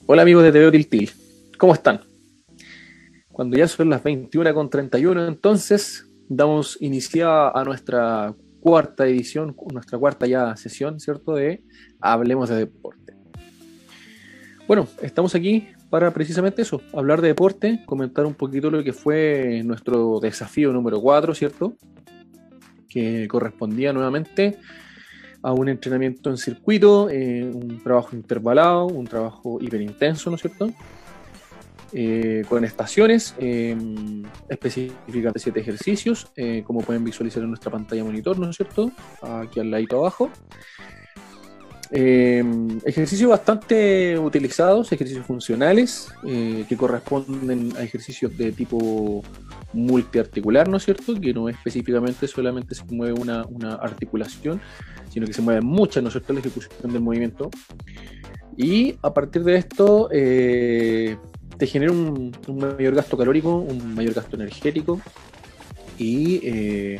Hola amigos de TVO Tiltil, ¿cómo están? Cuando ya son las 21:31, entonces damos iniciada a nuestra cuarta edición, nuestra cuarta ya sesión, ¿cierto? De Hablemos de Deporte. Bueno, estamos aquí para precisamente eso, hablar de deporte, comentar un poquito lo que fue nuestro desafío número 4, ¿cierto? Que correspondía nuevamente a un entrenamiento en circuito, un trabajo intervalado, un trabajo hiperintenso, ¿no es cierto? Con estaciones específicas de 7 ejercicios, como pueden visualizar en nuestra pantalla monitor, ¿no es cierto? Aquí al ladito abajo. Ejercicios bastante utilizados, ejercicios funcionales, que corresponden a ejercicios de tipo multiarticular, ¿no es cierto? Que no específicamente solamente se mueve una articulación, sino que se mueve mucha, ¿no es cierto?, la ejecución del movimiento. Y a partir de esto te genera un mayor gasto calórico, un mayor gasto energético y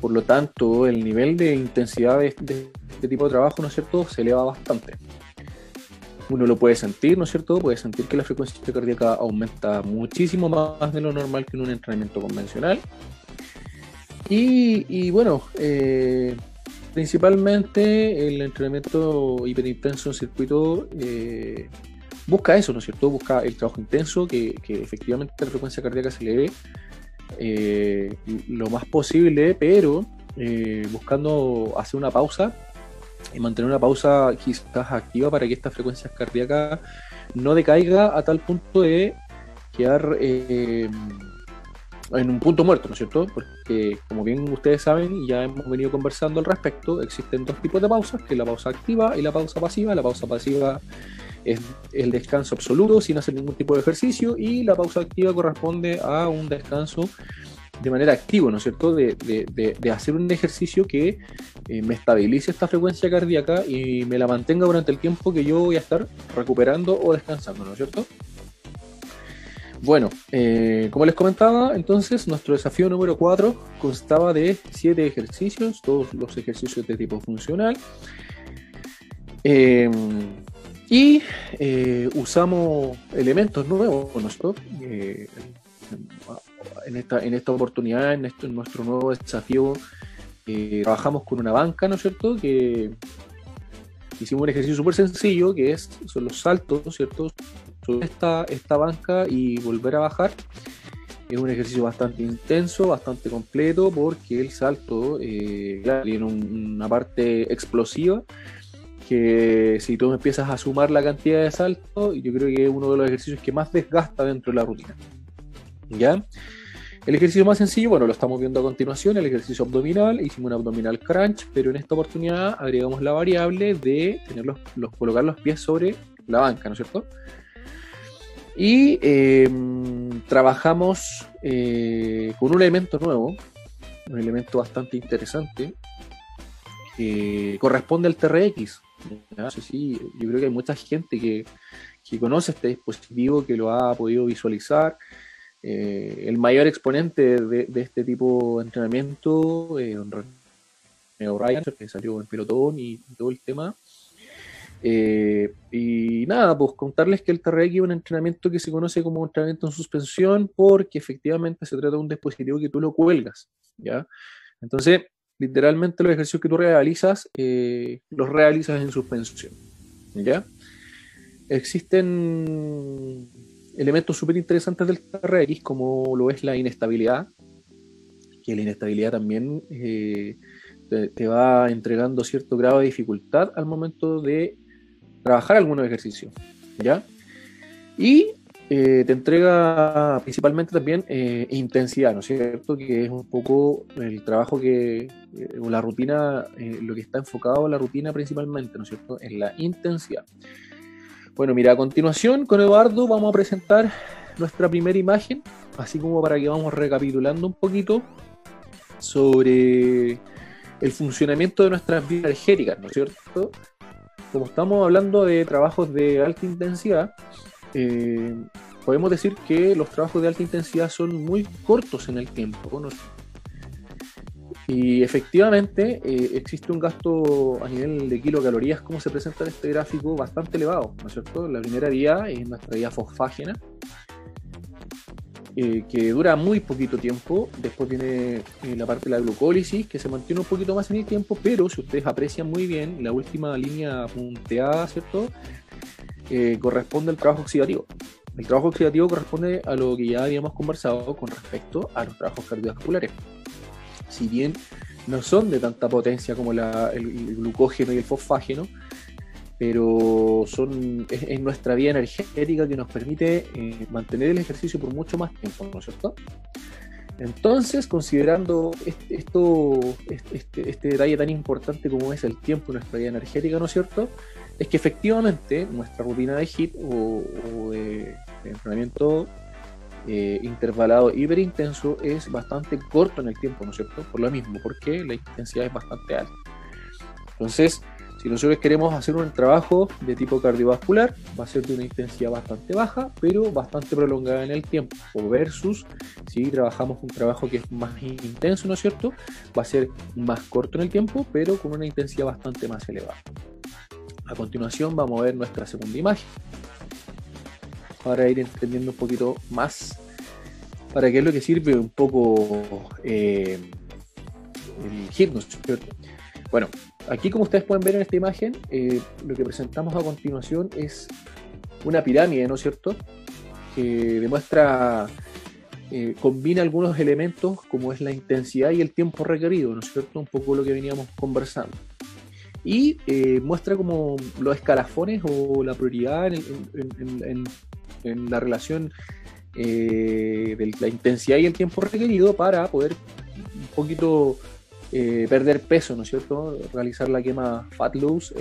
por lo tanto el nivel de intensidad de este tipo de trabajo, ¿no es cierto?, se eleva bastante. Uno lo puede sentir, ¿no es cierto? Puede sentir que la frecuencia cardíaca aumenta muchísimo más de lo normal que en un entrenamiento convencional. Y bueno, principalmente el entrenamiento hiperintenso en circuito busca eso, ¿no es cierto? Busca el trabajo intenso, que efectivamente la frecuencia cardíaca se eleve lo más posible, pero buscando hacer una pausa y mantener una pausa quizás activa para que esta frecuencia cardíaca no decaiga a tal punto de quedar en un punto muerto, ¿no es cierto? Porque como bien ustedes saben y ya hemos venido conversando al respecto, existen dos tipos de pausas, que es la pausa activa y la pausa pasiva. La pausa pasiva es el descanso absoluto sin hacer ningún tipo de ejercicio, y la pausa activa corresponde a un descanso de manera activa, ¿no es cierto? De hacer un ejercicio que me estabilice esta frecuencia cardíaca y me la mantenga durante el tiempo que yo voy a estar recuperando o descansando, ¿no es cierto? Bueno, como les comentaba, entonces nuestro desafío número 4 constaba de 7 ejercicios, todos los ejercicios de tipo funcional. Y usamos elementos nuevos, ¿no es cierto? En esta oportunidad, en nuestro nuevo desafío, trabajamos con una banca, ¿no es cierto? Que hicimos un ejercicio súper sencillo, que son los saltos, ¿no es cierto?, sobre esta banca y volver a bajar. Es un ejercicio bastante intenso, bastante completo, porque el salto tiene una parte explosiva, que si tú empiezas a sumar la cantidad de saltos, yo creo que es uno de los ejercicios que más desgasta dentro de la rutina. ¿Ya? El ejercicio más sencillo, bueno, lo estamos viendo a continuación, el ejercicio abdominal. Hicimos un abdominal crunch, pero en esta oportunidad agregamos la variable de colocar los pies sobre la banca, ¿no es cierto? Y trabajamos con un elemento nuevo, un elemento bastante interesante, que corresponde al TRX. ¿Ya? Sí, yo creo que hay mucha gente que conoce este dispositivo, que lo ha podido visualizar. El mayor exponente de este tipo de entrenamiento, don René O'Brien, que salió en pelotón y todo el tema. Y nada, pues contarles que el TRX es un entrenamiento que se conoce como entrenamiento en suspensión, porque efectivamente se trata de un dispositivo que tú lo cuelgas, ¿ya? Entonces, literalmente los ejercicios que tú realizas, los realizas en suspensión, ¿ya? Existen elementos súper interesantes del TRX, como lo es la inestabilidad, que la inestabilidad también te va entregando cierto grado de dificultad al momento de trabajar algunos ejercicios, ¿ya? Y te entrega principalmente también intensidad, ¿no es cierto? Que es un poco el trabajo o la rutina, lo que está enfocado en la rutina principalmente, ¿no es cierto? En la intensidad. Bueno, mira, a continuación con Eduardo vamos a presentar nuestra primera imagen, así como para que vamos recapitulando un poquito sobre el funcionamiento de nuestras vías energéticas, ¿no es cierto? Como estamos hablando de trabajos de alta intensidad, podemos decir que los trabajos de alta intensidad son muy cortos en el tiempo, ¿no? Y efectivamente existe un gasto a nivel de kilocalorías, como se presenta en este gráfico, bastante elevado, ¿no es cierto? La primera vía es nuestra vía fosfágena, que dura muy poquito tiempo. Después viene la parte de la glucólisis, que se mantiene un poquito más en el tiempo, pero si ustedes aprecian muy bien, la última línea punteada, ¿cierto? Corresponde al trabajo oxidativo. El trabajo oxidativo corresponde a lo que ya habíamos conversado con respecto a los trabajos cardiovasculares. Si bien no son de tanta potencia como el glucógeno y el fosfágeno, pero es nuestra vía energética que nos permite mantener el ejercicio por mucho más tiempo, ¿no es cierto? Entonces, considerando este detalle tan importante como es el tiempo y nuestra vía energética, ¿no es cierto?, es que efectivamente nuestra rutina de HIIT o de entrenamiento intervalado hiperintenso es bastante corto en el tiempo, ¿no es cierto? Por lo mismo, porque la intensidad es bastante alta. Entonces, si nosotros queremos hacer un trabajo de tipo cardiovascular, va a ser de una intensidad bastante baja, pero bastante prolongada en el tiempo, versus si trabajamos un trabajo que es más intenso, ¿no es cierto?, va a ser más corto en el tiempo, pero con una intensidad bastante más elevada. A continuación vamos a ver nuestra segunda imagen, para ir entendiendo un poquito más para qué es lo que sirve un poco el HIIT, ¿no es cierto? Bueno, aquí, como ustedes pueden ver en esta imagen, lo que presentamos a continuación es una pirámide, ¿no es cierto?, que demuestra, combina algunos elementos como es la intensidad y el tiempo requerido, ¿no es cierto?, un poco lo que veníamos conversando. Y muestra como los escalafones o la prioridad en la relación de la intensidad y el tiempo requerido para poder un poquito perder peso, ¿no es cierto?, realizar la quema fat loss,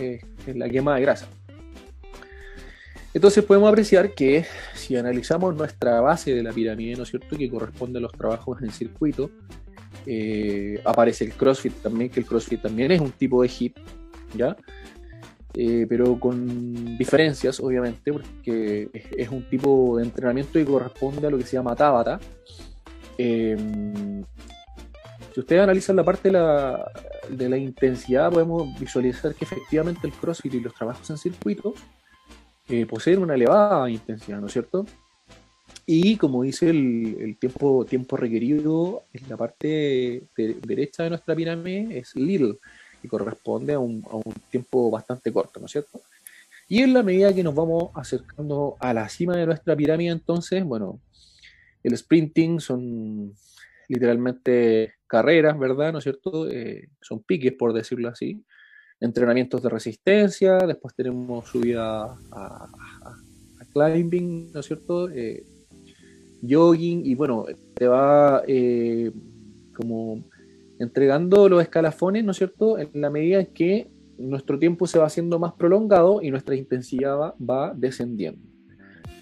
la quema de grasa. Entonces podemos apreciar que si analizamos nuestra base de la pirámide, ¿no es cierto?, que corresponde a los trabajos en circuito, aparece el CrossFit también, que el CrossFit también es un tipo de HIIT, ¿ya? Pero con diferencias, obviamente, porque es un tipo de entrenamiento que corresponde a lo que se llama Tabata. Si ustedes analizan la parte de la intensidad, podemos visualizar que efectivamente el CrossFit y los trabajos en circuito poseen una elevada intensidad, ¿no es cierto? Y como dice el tiempo requerido en la parte derecha de nuestra pirámide es little, y corresponde a un tiempo bastante corto, ¿no es cierto? Y en la medida que nos vamos acercando a la cima de nuestra pirámide, entonces, bueno, el sprinting son literalmente carreras, ¿verdad?, ¿no es cierto? Son piques, por decirlo así. Entrenamientos de resistencia, después tenemos subida a climbing, ¿no es cierto?, jogging, y bueno, te va como entregando los escalafones, ¿no es cierto?, en la medida en que nuestro tiempo se va haciendo más prolongado y nuestra intensidad va descendiendo.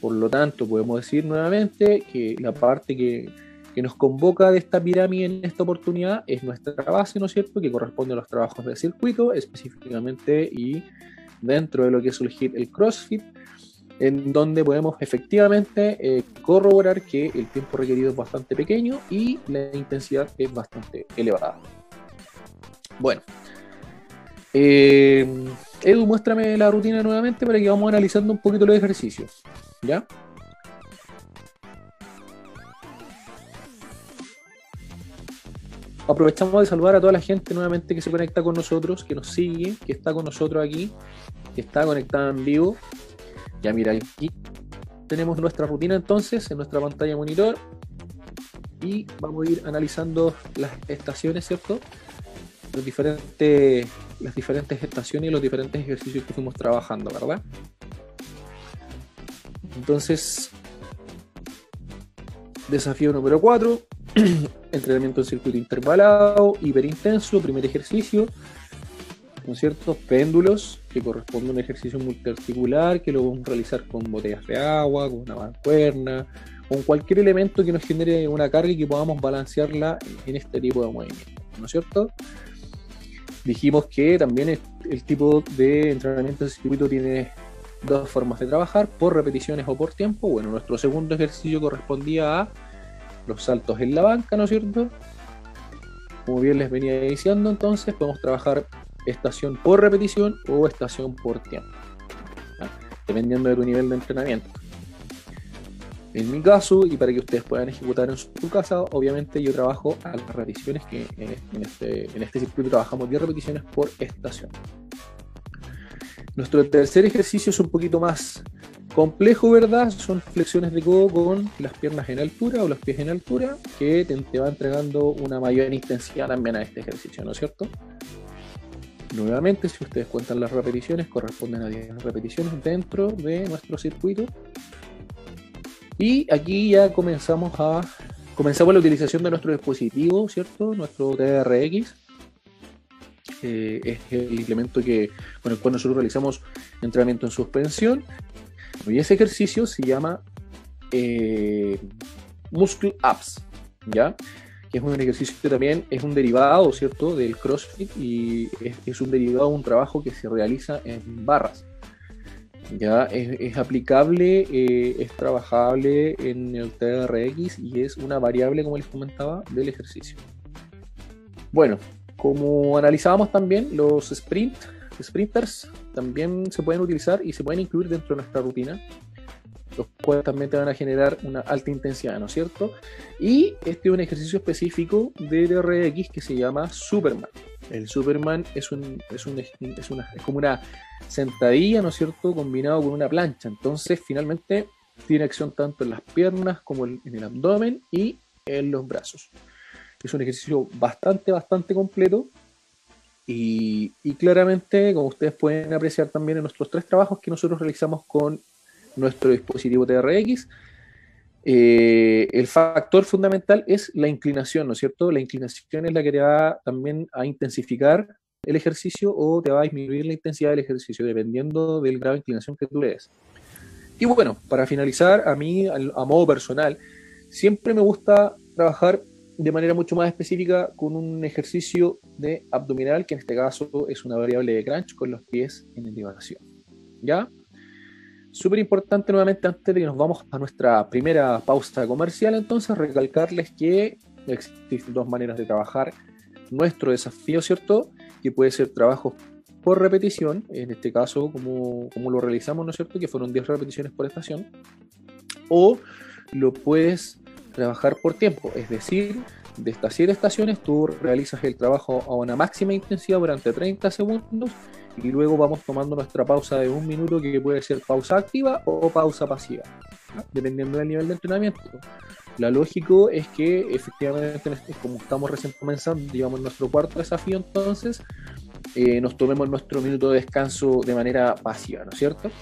Por lo tanto, podemos decir nuevamente que la parte que nos convoca de esta pirámide en esta oportunidad es nuestra base, ¿no es cierto?, que corresponde a los trabajos de circuito específicamente, y dentro de lo que es el HIIT, el CrossFit, en donde podemos efectivamente corroborar que el tiempo requerido es bastante pequeño y la intensidad es bastante elevada. Bueno, Edu, muéstrame la rutina nuevamente para que vamos analizando un poquito los ejercicios, ¿ya? Aprovechamos de saludar a toda la gente nuevamente que se conecta con nosotros, que nos sigue, que está con nosotros aquí, que está conectada en vivo. Ya mira, aquí tenemos nuestra rutina entonces en nuestra pantalla monitor y vamos a ir analizando las estaciones, ¿cierto? Las diferentes estaciones y los diferentes ejercicios que fuimos trabajando, ¿verdad? Entonces, desafío número 4, entrenamiento en circuito intervalado, hiperintenso, primer ejercicio, ¿no es cierto? Péndulos, que corresponde a un ejercicio multiarticular, que lo vamos a realizar con botellas de agua, con una mancuerna, con cualquier elemento que nos genere una carga y que podamos balancearla en este tipo de movimiento, ¿no es cierto? Dijimos que también el tipo de entrenamiento en circuito tiene dos formas de trabajar, por repeticiones o por tiempo. Bueno, nuestro segundo ejercicio correspondía a los saltos en la banca, ¿no es cierto?, como bien les venía diciendo, entonces podemos trabajar estación por repetición o estación por tiempo, ¿ya? Dependiendo de tu nivel de entrenamiento. En mi caso, y para que ustedes puedan ejecutar en su casa, obviamente yo trabajo a las repeticiones, que en este circuito trabajamos 10 repeticiones por estación. Nuestro tercer ejercicio es un poquito más complejo, ¿verdad? Son flexiones de codo con las piernas en altura o los pies en altura, que te va entregando una mayor intensidad también a este ejercicio, ¿no es cierto? Nuevamente, si ustedes cuentan las repeticiones, corresponden a 10 repeticiones dentro de nuestro circuito. Y aquí ya comenzamos la utilización de nuestro dispositivo, ¿cierto? Nuestro TRX. Es el implemento con el cual nosotros realizamos entrenamiento en suspensión. Y ese ejercicio se llama Muscle Ups, ¿ya? Que es un ejercicio que también es un derivado, ¿cierto?, del CrossFit, y es un derivado de un trabajo que se realiza en barras. Ya es aplicable, es trabajable en el TRX y es una variable, como les comentaba, del ejercicio. Bueno, como analizábamos también, los sprinters también se pueden utilizar y se pueden incluir dentro de nuestra rutina, los cuales también te van a generar una alta intensidad, ¿no es cierto? Y este es un ejercicio específico de TRX que se llama Superman. El Superman es como una sentadilla, ¿no es cierto?, combinado con una plancha. Entonces, finalmente, tiene acción tanto en las piernas como en el abdomen y en los brazos. Es un ejercicio bastante completo y claramente, como ustedes pueden apreciar también en nuestros 3 trabajos que nosotros realizamos con nuestro dispositivo TRX, el factor fundamental es la inclinación, ¿no es cierto? La inclinación es la que te va también a intensificar el ejercicio o te va a disminuir la intensidad del ejercicio, dependiendo del grado de inclinación que tú le des. Y bueno, para finalizar, a mí, a modo personal, siempre me gusta trabajar de manera mucho más específica con un ejercicio de abdominal, que en este caso es una variable de crunch con los pies en elevación, ¿ya? Súper importante nuevamente, antes de que nos vamos a nuestra primera pausa comercial, entonces recalcarles que existen 2 maneras de trabajar nuestro desafío, ¿cierto? Que puede ser trabajo por repetición, en este caso como lo realizamos, ¿no es cierto?, que fueron 10 repeticiones por estación, o lo puedes trabajar por tiempo, es decir, de estas 7 estaciones tú realizas el trabajo a una máxima intensidad durante 30 segundos y luego vamos tomando nuestra pausa de 1 minuto, que puede ser pausa activa o pausa pasiva, ¿no?, dependiendo del nivel de entrenamiento. La lógico es que efectivamente, como estamos recién comenzando, llevamos nuestro 4º desafío, entonces nos tomemos nuestro minuto de descanso de manera pasiva, ¿no es cierto?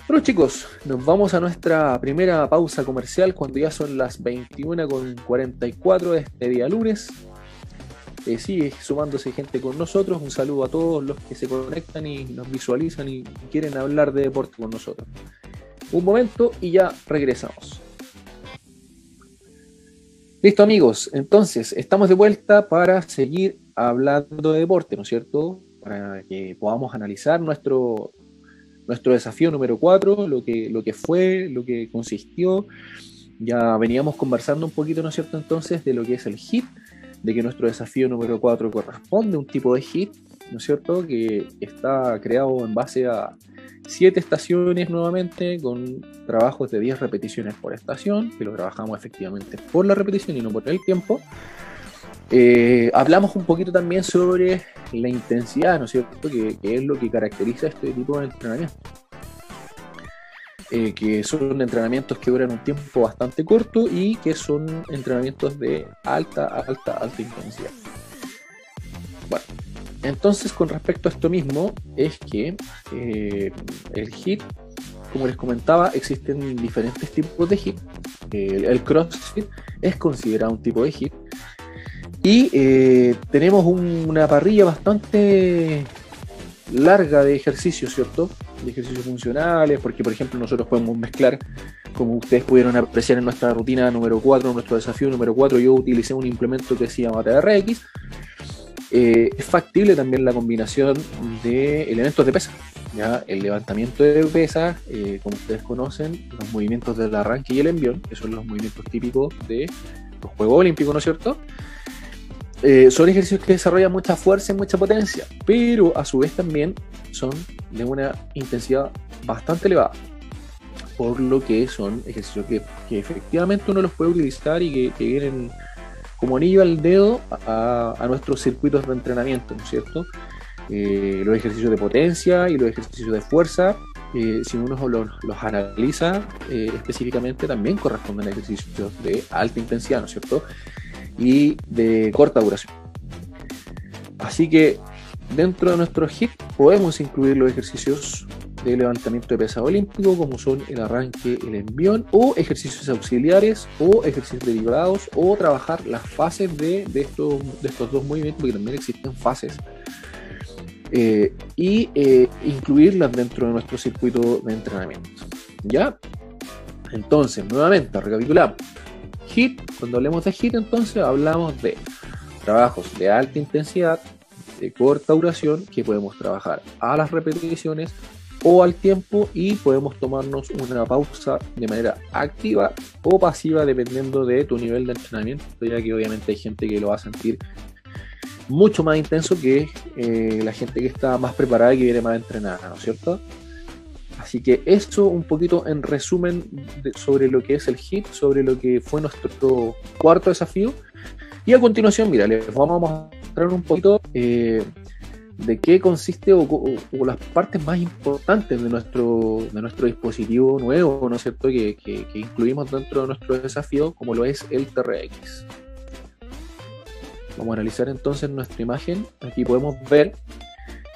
Bueno, chicos, nos vamos a nuestra primera pausa comercial cuando ya son las 21:44 de este día lunes. Sigue sumándose gente con nosotros. Un saludo a todos los que se conectan y nos visualizan y quieren hablar de deporte con nosotros. Un momento y ya regresamos. Listo, amigos, entonces estamos de vuelta para seguir hablando de deporte, ¿no es cierto? Para que podamos analizar nuestro desafío número 4, lo que fue, lo que consistió. Ya veníamos conversando un poquito, ¿no es cierto?, entonces, de lo que es el HIIT, de que nuestro desafío número 4 corresponde a un tipo de HIIT, ¿no es cierto?, que está creado en base a 7 estaciones nuevamente, con trabajos de 10 repeticiones por estación, que lo trabajamos efectivamente por la repetición y no por el tiempo. Hablamos un poquito también sobre la intensidad, ¿no es cierto?, que es lo que caracteriza este tipo de entrenamiento, que son entrenamientos que duran un tiempo bastante corto y que son entrenamientos de alta intensidad. Bueno, entonces, con respecto a esto mismo, es que el HIIT, como les comentaba, existen diferentes tipos de HIIT. El CrossFit es considerado un tipo de HIIT. Y tenemos una parrilla bastante larga de ejercicios, ¿cierto? De ejercicios funcionales, porque por ejemplo nosotros podemos mezclar, como ustedes pudieron apreciar en nuestra rutina número 4, nuestro desafío número 4, yo utilicé un implemento que se llama TRX. Es factible también la combinación de elementos de pesa, ¿ya? El levantamiento de pesas, como ustedes conocen, los movimientos del arranque y el envión, que son los movimientos típicos de los Juegos Olímpicos, ¿no es cierto? son ejercicios que desarrollan mucha fuerza y mucha potencia, pero a su vez también son de una intensidad bastante elevada, por lo que son ejercicios que efectivamente uno los puede utilizar y que vienen como anillo al dedo a nuestros circuitos de entrenamiento, ¿no es cierto? Los ejercicios de potencia y los ejercicios de fuerza, si uno los analiza específicamente, también corresponden a ejercicios de alta intensidad, ¿no es cierto? Y de corta duración. Así que dentro de nuestro HIIT podemos incluir los ejercicios de levantamiento de pesas olímpico, como son el arranque, el envión, o ejercicios auxiliares, o ejercicios derivados, o trabajar las fases de estos dos movimientos, porque también existen fases, y incluirlas dentro de nuestro circuito de entrenamiento. ¿Ya? Entonces, nuevamente, recapitulamos. HIIT, cuando hablemos de HIIT, entonces hablamos de trabajos de alta intensidad, de corta duración, que podemos trabajar a las repeticiones o al tiempo, y podemos tomarnos una pausa de manera activa o pasiva dependiendo de tu nivel de entrenamiento, ya que obviamente hay gente que lo va a sentir mucho más intenso que la gente que está más preparada y que viene más entrenada, ¿no es cierto? Así que eso un poquito en resumen sobre lo que es el HIIT, sobre lo que fue nuestro cuarto desafío. Y a continuación, mira, les vamos a mostrar un poquito de qué consiste o las partes más importantes de nuestro dispositivo nuevo, ¿no es cierto?, que incluimos dentro de nuestro desafío, como lo es el TRX. Vamos a analizar entonces nuestra imagen. Aquí podemos ver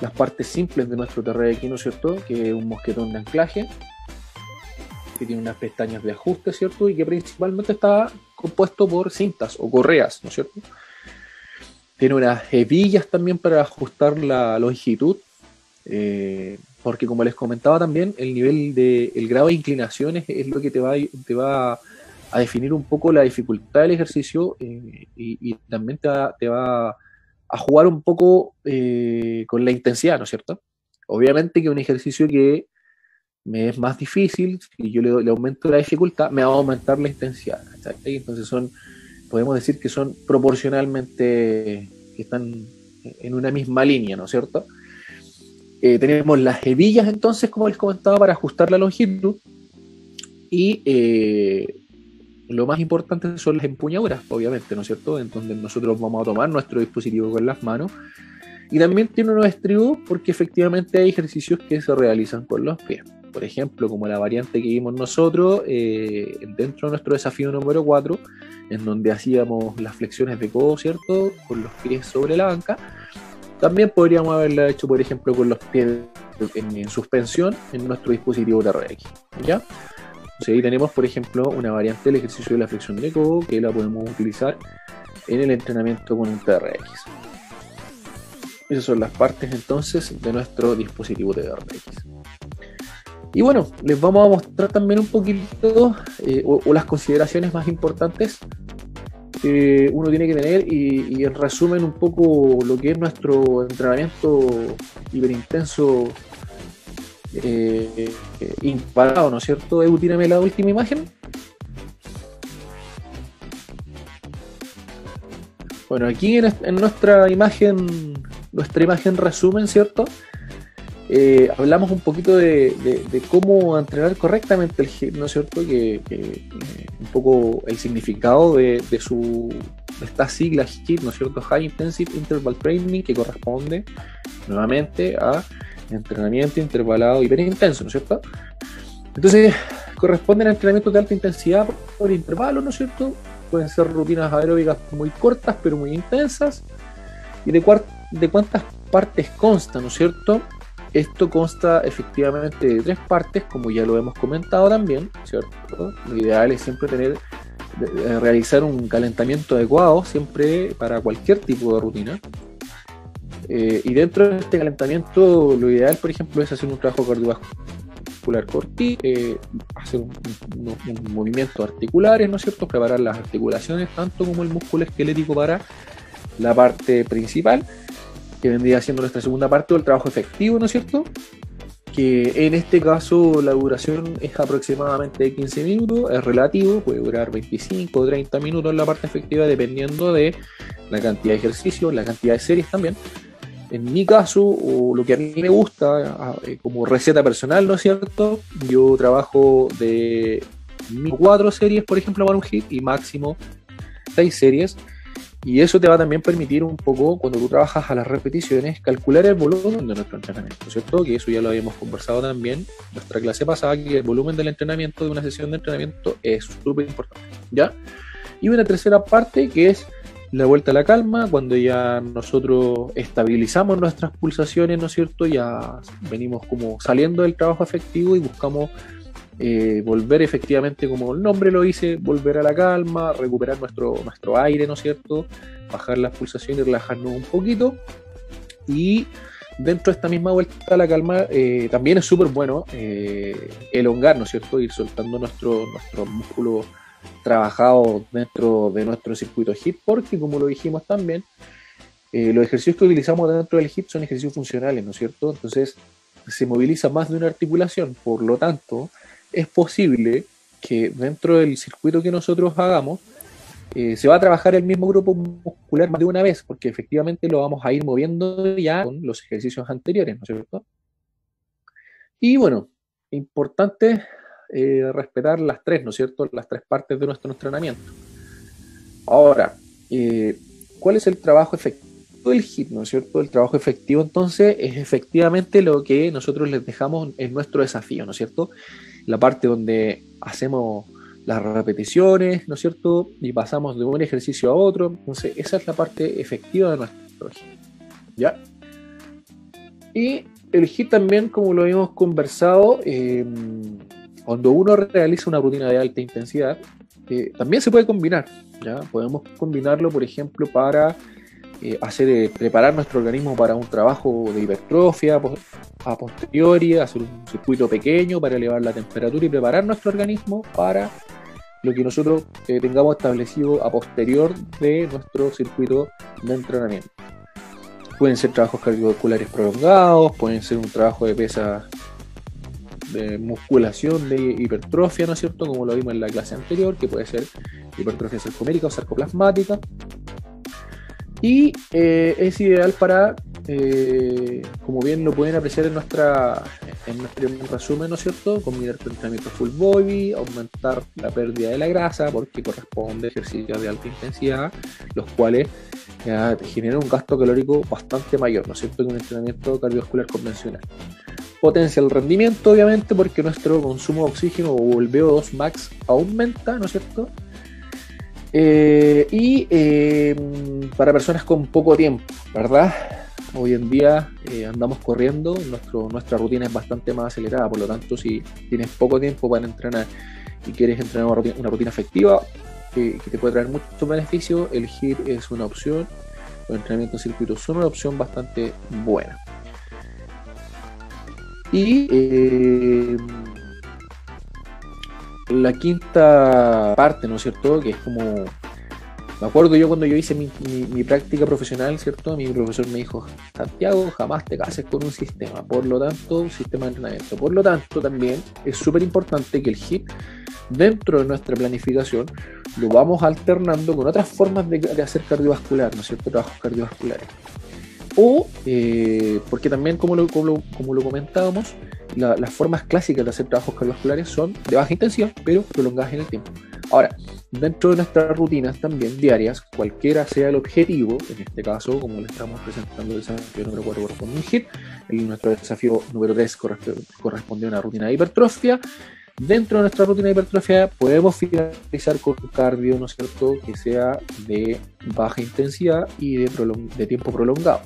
las partes simples de nuestro TRX, ¿no es cierto?, que es un mosquetón de anclaje, que tiene unas pestañas de ajuste, ¿cierto?, y que principalmente está compuesto por cintas o correas, ¿no es cierto? Tiene unas hebillas también para ajustar la longitud, porque como les comentaba también, el grado de inclinación es lo que te va a definir un poco la dificultad del ejercicio, y también te va a jugar un poco con la intensidad, ¿no es cierto? Obviamente que un ejercicio que me es más difícil, si yo le aumento la dificultad, me va a aumentar la intensidad, ¿sí? Entonces podemos decir que son proporcionalmente, que están en una misma línea, ¿no es cierto? Tenemos las hebillas entonces, como les comentaba, para ajustar la longitud, y lo más importante son las empuñaduras, obviamente, ¿no es cierto?, en donde nosotros vamos a tomar nuestro dispositivo con las manos. Y también tiene unos estribos porque efectivamente hay ejercicios que se realizan con los pies. Por ejemplo, como la variante que vimos nosotros dentro de nuestro desafío número 4, en donde hacíamos las flexiones de codo, ¿cierto?, con los pies sobre la banca. También podríamos haberla hecho, por ejemplo, con los pies en suspensión en nuestro dispositivo TRX, ¿ya? O sea, ahí tenemos, por ejemplo, una variante del ejercicio de la flexión de codo que la podemos utilizar en el entrenamiento con un TRX. Esas son las partes entonces de nuestro dispositivo TRX. Y bueno, les vamos a mostrar también un poquito o las consideraciones más importantes que uno tiene que tener, y en resumen un poco lo que es nuestro entrenamiento hiperintenso imparado, ¿no es cierto? Edu, tírame la última imagen. Bueno, aquí en nuestra imagen resumen, ¿cierto? Hablamos un poquito de cómo entrenar correctamente el HIIT, ¿no es cierto? Que un poco el significado de esta sigla HIIT, ¿no es cierto? High Intensive Interval Training, que corresponde nuevamente a entrenamiento intervalado hiperintenso, ¿no es cierto? Entonces, corresponden a entrenamientos de alta intensidad por intervalos, ¿no es cierto? Pueden ser rutinas aeróbicas muy cortas, pero muy intensas. ¿Y de cuántas partes consta, ¿no es cierto? Esto consta efectivamente de 3 partes, como ya lo hemos comentado también, ¿cierto? Lo ideal es siempre realizar un calentamiento adecuado, siempre para cualquier tipo de rutina. Y dentro de este calentamiento, lo ideal, por ejemplo, es hacer un trabajo cardiovascular cortito, hacer unos movimientos articulares, ¿no es cierto? Preparar las articulaciones, tanto como el músculo esquelético para la parte principal, que vendría siendo nuestra segunda parte, o el trabajo efectivo, ¿no es cierto? que en este caso la duración es aproximadamente de 15 minutos, es relativo, puede durar 25 o 30 minutos en la parte efectiva dependiendo de la cantidad de ejercicios, la cantidad de series también. En mi caso, o lo que a mí me gusta como receta personal, ¿no es cierto? Yo trabajo de 4 series, por ejemplo, para un hit y máximo 6 series. Y eso te va a también permitir un poco, cuando tú trabajas a las repeticiones, calcular el volumen de nuestro entrenamiento, ¿cierto? Que eso ya lo habíamos conversado también en nuestra clase pasada, que el volumen del entrenamiento de una sesión de entrenamiento es súper importante, ¿ya? Y una tercera parte que es la vuelta a la calma, cuando ya nosotros estabilizamos nuestras pulsaciones, ¿no es cierto? Ya venimos como saliendo del trabajo efectivo y buscamos volver efectivamente, como el nombre lo dice, volver a la calma, recuperar nuestro aire, ¿no es cierto? Bajar las pulsaciones y relajarnos un poquito. Y dentro de esta misma vuelta a la calma también es súper bueno elongar, ¿no es cierto? Ir soltando nuestro músculo trabajado dentro de nuestro circuito HIIT, porque como lo dijimos también, los ejercicios que utilizamos dentro del HIIT son ejercicios funcionales, ¿no es cierto? Entonces se moviliza más de una articulación, por lo tanto es posible que dentro del circuito que nosotros hagamos se va a trabajar el mismo grupo muscular más de una vez, porque efectivamente lo vamos a ir moviendo ya con los ejercicios anteriores, ¿no es cierto? Y bueno, importante respetar las tres, ¿no es cierto? Las tres partes de nuestro entrenamiento. Ahora, ¿cuál es el trabajo efectivo del HIIT, ¿no es cierto? El trabajo efectivo entonces es efectivamente lo que nosotros les dejamos en nuestro desafío, ¿no es cierto? La parte donde hacemos las repeticiones, ¿no es cierto? Y pasamos de un ejercicio a otro. Entonces, esa es la parte efectiva de nuestro HIIT, ¿ya? Y el HIIT también, como lo habíamos conversado, cuando uno realiza una rutina de alta intensidad, también se puede combinar, ¿ya? Podemos combinarlo, por ejemplo, para preparar nuestro organismo para un trabajo de hipertrofia a posteriori, hacer un circuito pequeño para elevar la temperatura y preparar nuestro organismo para lo que nosotros tengamos establecido a posterior de nuestro circuito de entrenamiento. Pueden ser trabajos cardiovasculares prolongados, pueden ser un trabajo de pesa, de musculación, de hipertrofia, ¿no es cierto? Como lo vimos en la clase anterior, que puede ser hipertrofia sarcomérica o sarcoplasmática. Y es ideal para, como bien lo pueden apreciar en nuestro resumen, ¿no es cierto? Combinar con entrenamiento full body, aumentar la pérdida de la grasa, porque corresponde a ejercicios de alta intensidad, los cuales generan un gasto calórico bastante mayor, ¿no es cierto?, que un entrenamiento cardiovascular convencional. Potencia el rendimiento, obviamente, porque nuestro consumo de oxígeno o el VO2 max aumenta, ¿no es cierto? Para personas con poco tiempo, ¿verdad? Hoy en día andamos corriendo, nuestra rutina es bastante más acelerada, por lo tanto, si tienes poco tiempo para entrenar y quieres entrenar una rutina efectiva que te puede traer muchos beneficios, el HIIT es una opción, los entrenamientos en circuito son una opción bastante buena. Y la quinta parte, ¿no es cierto?, que es como, me acuerdo yo cuando yo hice mi práctica profesional, ¿cierto?, mi profesor me dijo: Santiago, jamás te cases con un sistema, por lo tanto, un sistema de entrenamiento. Por lo tanto, también es súper importante que el HIIT, dentro de nuestra planificación, lo vamos alternando con otras formas de hacer cardiovascular, ¿no es cierto?, trabajos cardiovasculares. O, porque también, como lo comentábamos, las formas clásicas de hacer trabajos cardiovasculares son de baja intensidad, pero prolongadas en el tiempo. Ahora, dentro de nuestras rutinas también diarias, cualquiera sea el objetivo, en este caso, como le estamos presentando el desafío número 4 corresponde a un HIIT, nuestro desafío número 3 corresponde a una rutina de hipertrofia. Dentro de nuestra rutina de hipertrofia podemos finalizar con un cardio, ¿no es cierto?, que sea de baja intensidad y de tiempo prolongado.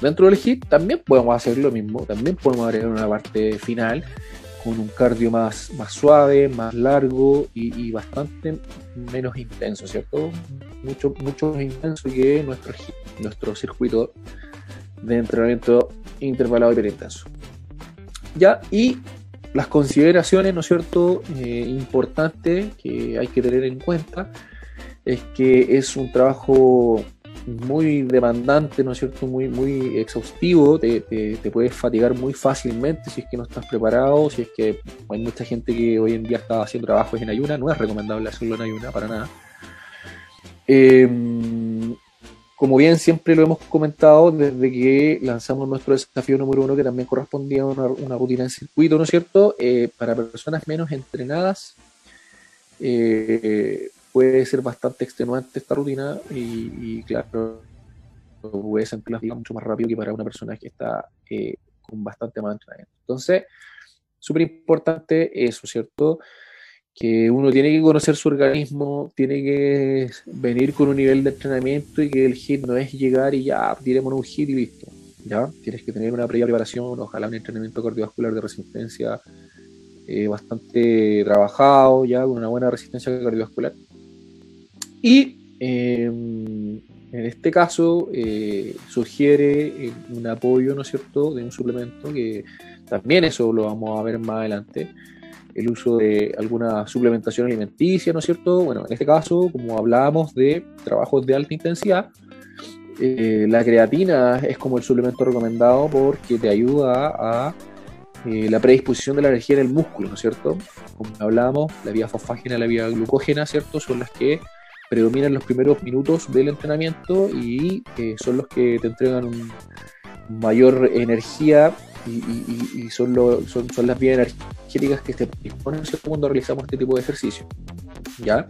Dentro del HIIT también podemos hacer lo mismo, también podemos agregar una parte final con un cardio más suave, más largo y bastante menos intenso, ¿cierto? Mucho más intenso que nuestro circuito de entrenamiento intervalado hiperintenso. Ya, y las consideraciones, ¿no es cierto?, importantes que hay que tener en cuenta es que es un trabajo muy demandante, ¿no es cierto? Muy exhaustivo, te puedes fatigar muy fácilmente si es que no estás preparado, si es que hay mucha gente que hoy en día está haciendo trabajos en ayuna, no es recomendable hacerlo en ayuna para nada. Como bien siempre lo hemos comentado desde que lanzamos nuestro desafío número 1, que también correspondía a una rutina en circuito, ¿no es cierto? Para personas menos entrenadas, puede ser bastante extenuante esta rutina y claro, puede sentir las vidas mucho más rápido que para una persona que está con bastante más entrenamiento. Entonces, súper importante eso, ¿cierto? Que uno tiene que conocer su organismo, tiene que venir con un nivel de entrenamiento y que el hit no es llegar y ya, tirémonos un hit y listo. ¿Ya? Tienes que tener una previa preparación, ojalá un entrenamiento cardiovascular de resistencia bastante trabajado, ya con una buena resistencia cardiovascular. Y en este caso sugiere un apoyo, ¿no es cierto?, de un suplemento que también eso lo vamos a ver más adelante, el uso de alguna suplementación alimenticia, ¿no es cierto? Bueno, en este caso, como hablábamos de trabajos de alta intensidad, la creatina es como el suplemento recomendado porque te ayuda a la predisposición de la energía en el músculo, ¿no es cierto? Como hablábamos, la vía fosfágena y la vía glucógena, ¿cierto? Son las que predominan los primeros minutos del entrenamiento y son los que te entregan mayor energía y son las vías energéticas que se disponen cuando realizamos este tipo de ejercicio. ¿Ya?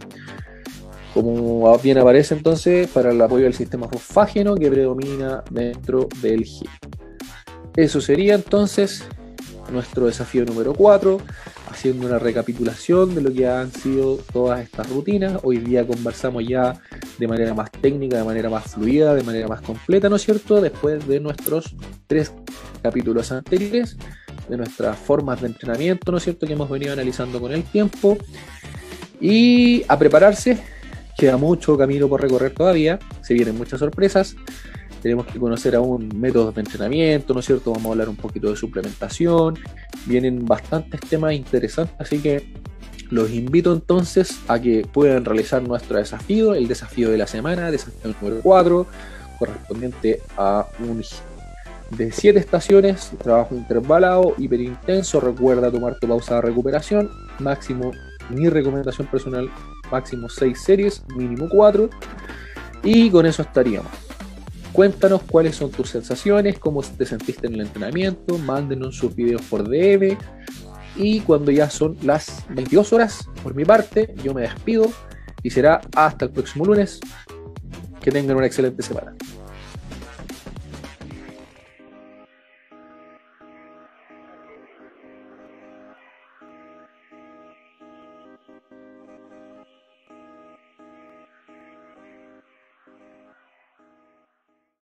Como bien aparece entonces, para el apoyo del sistema fosfágeno que predomina dentro del HIIT. Eso sería entonces nuestro desafío número 4, haciendo una recapitulación de lo que han sido todas estas rutinas. Hoy día conversamos ya de manera más técnica, de manera más fluida, de manera más completa, ¿no es cierto? Después de nuestros 3 capítulos anteriores, de nuestras formas de entrenamiento, ¿no es cierto?, que hemos venido analizando con el tiempo. Y a prepararse, queda mucho camino por recorrer todavía, se vienen muchas sorpresas. Tenemos que conocer aún métodos de entrenamiento, ¿no es cierto? Vamos a hablar un poquito de suplementación. Vienen bastantes temas interesantes, así que los invito entonces a que puedan realizar nuestro desafío, el desafío de la semana, desafío número 4, correspondiente a un de 7 estaciones, trabajo intervalado, hiperintenso. Recuerda tomar tu pausa de recuperación, máximo, mi recomendación personal, máximo 6 series, mínimo 4, y con eso estaríamos. Cuéntanos cuáles son tus sensaciones, cómo te sentiste en el entrenamiento, mándenos sus videos por DM y cuando ya son las 22 horas, por mi parte, yo me despido y será hasta el próximo lunes. Que tengan una excelente semana.